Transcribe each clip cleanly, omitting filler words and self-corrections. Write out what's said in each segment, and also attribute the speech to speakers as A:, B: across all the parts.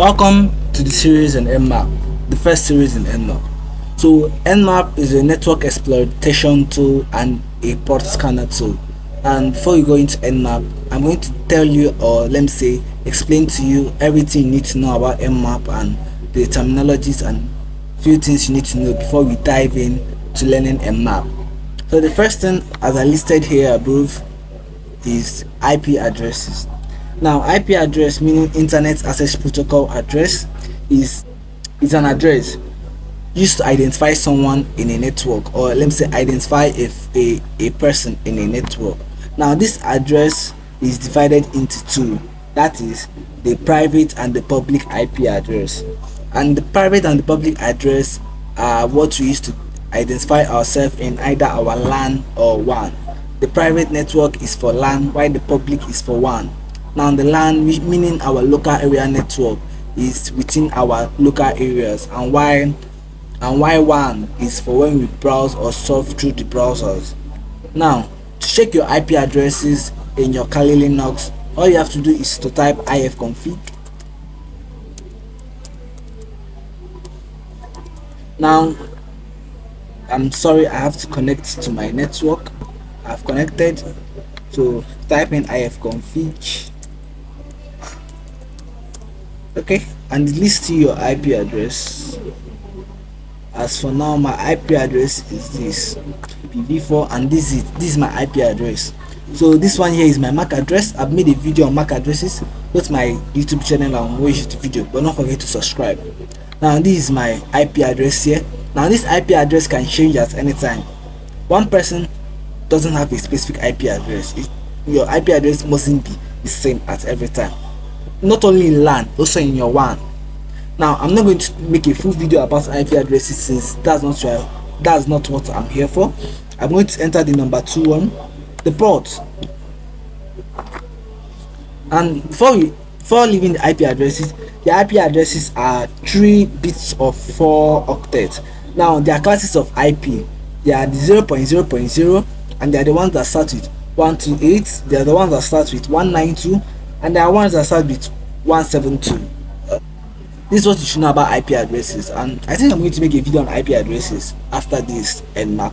A: Welcome to the series in Nmap, the first series in Nmap. So Nmap is a network exploitation tool and a port scanner tool. And before we go into Nmap, I'm going to tell you, or let me say, explain to you everything you need to know about Nmap and the terminologies and few things you need to know before we dive in to learning Nmap. So the first thing, as I listed here above, is IP addresses. Now, IP address, meaning Internet Access Protocol address, is an address used to identify someone in a network, or let me say identify if a person in a network. Now, this address is divided into two, that is the private and the public IP address. And the private and the public address are what we use to identify ourselves in either our LAN or WAN. The private network is for LAN, while the public is for WAN. Now, the LAN, meaning our local area network, is within our local areas, and why WAN is for when we browse or surf through the browsers. Now, to check your IP addresses in your Kali Linux, all you have to do is to type ifconfig. Now, I'm sorry, I have to connect to my network. I've connected, so type in ifconfig. Okay, and list your IP address. As for now, my IP address is this pv4, and this is my IP address. So this one here is my MAC address. I've made a video on MAC addresses, both my YouTube channel and my YouTube video, but don't forget to subscribe. Now, this is my IP address here. Now, this IP address can change at any time. One person doesn't have a specific IP address. Your IP address mustn't be the same at every time, not only in LAN, also in your WAN. Now, I'm not going to make a full video about IP addresses since that's not what I'm here for. I'm going to enter the number 2 one, the port. And before leaving the IP addresses, the IP addresses are 3 bits of 4 octets. Now, they are classes of IP. They are the 0.0.0, and they are the ones that start with 128. They are the ones that start with 192, and there are ones that start with 172. This is what you should know about IP addresses, and I think I'm going to make a video on IP addresses after this Nmap,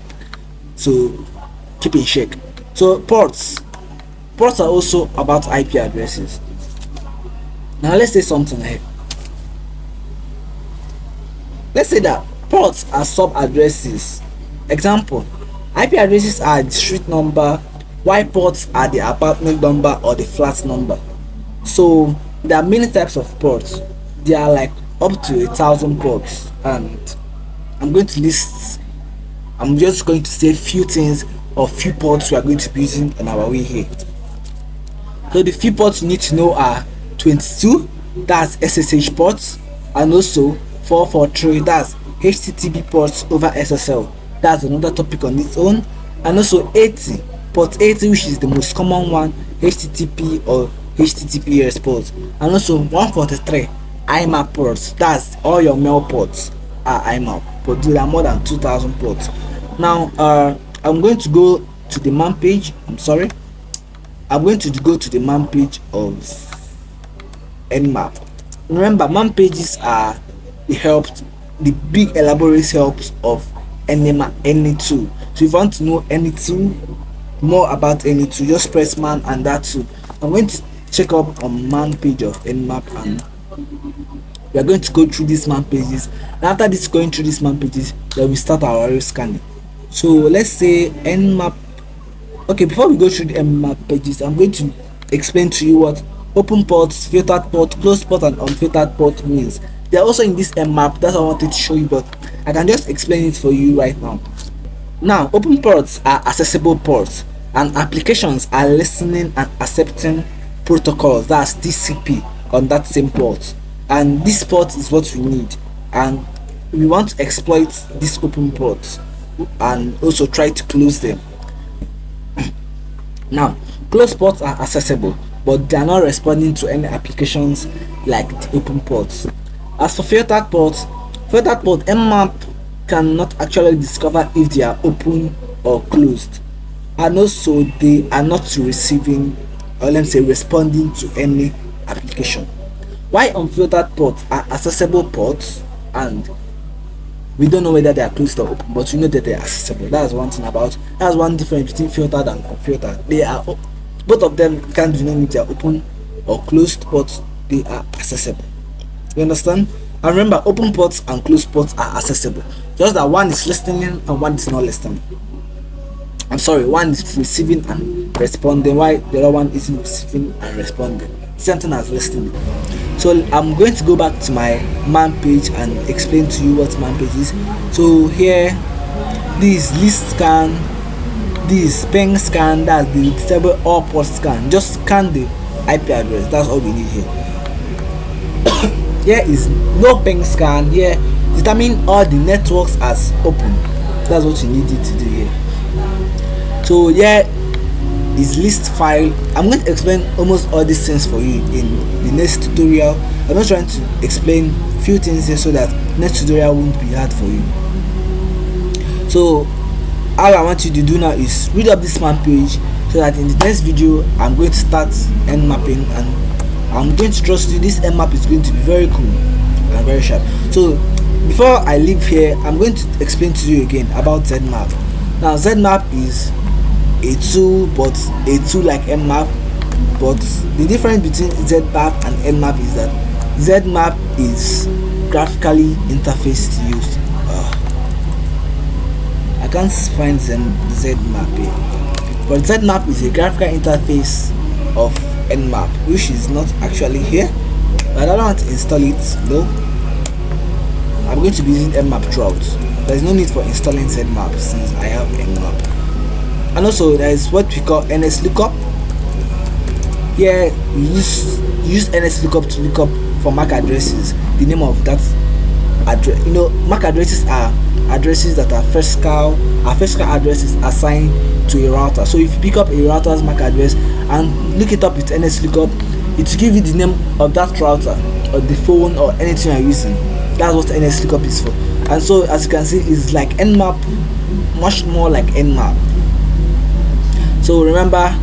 A: so keep in check. So ports are also about IP addresses. Now, let's say something here. Let's say that ports are sub addresses. Example, IP addresses are the street number, while ports are the apartment number or the flat number. So there are many types of ports. There are like up to 1,000 ports, and I'm just going to say few things or few ports we are going to be using on our way here. So the few ports you need to know are 22, that's SSH ports, and also 443, that's HTTP ports over SSL. That's another topic on its own. And also 80, port 80, which is the most common one, HTTP or HTTPS ports. And also 143, IMAP ports. That's all your mail ports are IMAP, but there are more than 2,000 ports. Now, I'm going to go to the man page. I'm going to go to the man page of Nmap. Remember, man pages are the big elaborate helps of any tool. So if you want to know any tool, more about any tool, just press man and that tool. I'm going to check up on man page of Nmap, and we are going to go through these man pages. And after this, going through these man pages, then we start our array scanning. So let's say Nmap. Okay, before we go through the Nmap pages, I'm going to explain to you what open ports, filtered port, closed port, and unfiltered port means. They are also in this Nmap. That's what I wanted to show you, but I can just explain it for you right now. Now, open ports are accessible ports, and applications are listening and accepting protocols, that's TCP, on that same port. And this port is what we need, and we want to exploit these open ports and also try to close them. Now, closed ports are accessible, but they are not responding to any applications like the open ports. As for filtered ports, Nmap cannot actually discover if they are open or closed, and also they are not receiving, or let me say responding to any application. Why unfiltered ports are accessible ports, and we don't know whether they are closed or open, but we know that they are accessible. That's one thing that's one difference between filtered and unfiltered. They are both of them can't mean they are open or closed, but they are accessible. You understand? And remember, open ports and closed ports are accessible. Just that one is listening and one is not listening. I'm sorry, one is receiving and responding, while the other one isn't receiving and responding. Same thing as listening. So I'm going to go back to my man page and explain to you what man page is. So here, this list scan, this ping scan, that's the disable all port scan. Just scan the IP address. That's all we need here. Here is no ping scan. Here, determine all the networks as open. That's what you need it to do here. So here is list file. I'm going to explain almost all these things for you in the next tutorial. I'm not trying to explain few things here so that next tutorial won't be hard for you. So all I want you to do now is read up this man page, so that in the next video I'm going to start mapping, and I'm going to trust you, this Nmap is going to be very cool and very sharp. So before I leave here, I'm going to explain to you again about Nmap. Now Nmap is a tool, but a tool like Nmap, but the difference between Nmap and Nmap is that Nmap is graphically interfaced to use. I can't find Nmap here, but Nmap is a graphical interface of Nmap, which is not actually here, but I don't want to install it. No, I'm going to be using Nmap throughout. There's no need for installing Nmap since I have Nmap. And also there is what we call NSLOOKUP. Here we use NSLOOKUP to look up for MAC addresses, the name of that address. You know, MAC addresses are addresses that are physical addresses assigned to a router. So if you pick up a router's MAC address and look it up with NSLOOKUP, it will give you the name of that router or the phone or anything you're using. That's what NSLOOKUP is for. And so as you can see, it's like Nmap, much more like Nmap. So remember,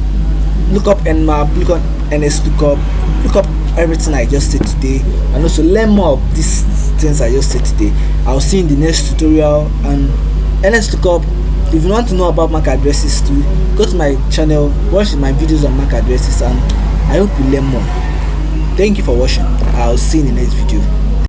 A: look up Nmap, look up NSLOOKUP, look up everything I just said today, and also learn more of these things I just said today. I'll see you in the next tutorial. And NSLOOKUP, if you want to know about MAC addresses too, go to my channel, watch my videos on MAC addresses, and I hope you learn more. Thank you for watching. I'll see you in the next video.